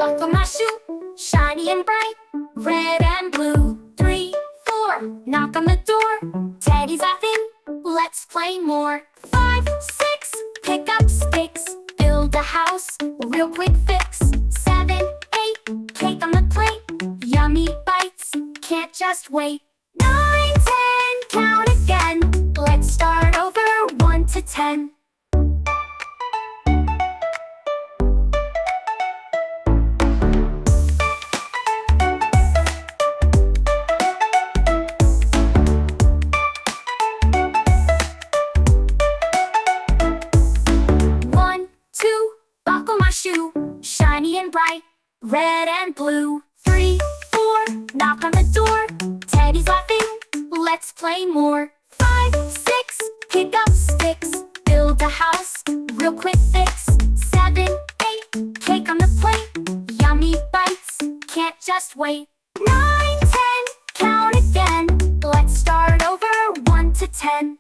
buckle my shoe, shiny and bright, red and blue. 3, 4, knock on the door, Teddy's laughing, let's play more. 5, 6, pick up sticks, build a house, real quick fix. 7, 8, cake on the plate, yummy bites, can't just wait. 9, 10, count again, let's start over, 1 to 10. Shoe, shiny and bright, red and blue. 3, 4, knock on the door, Teddy's laughing, let's play more. 5, 6, pick up sticks, build a house, real quick fix. 7, 8, cake on the plate, yummy bites, can't just wait. 9, 10, count again, let's start over, 1 to 10.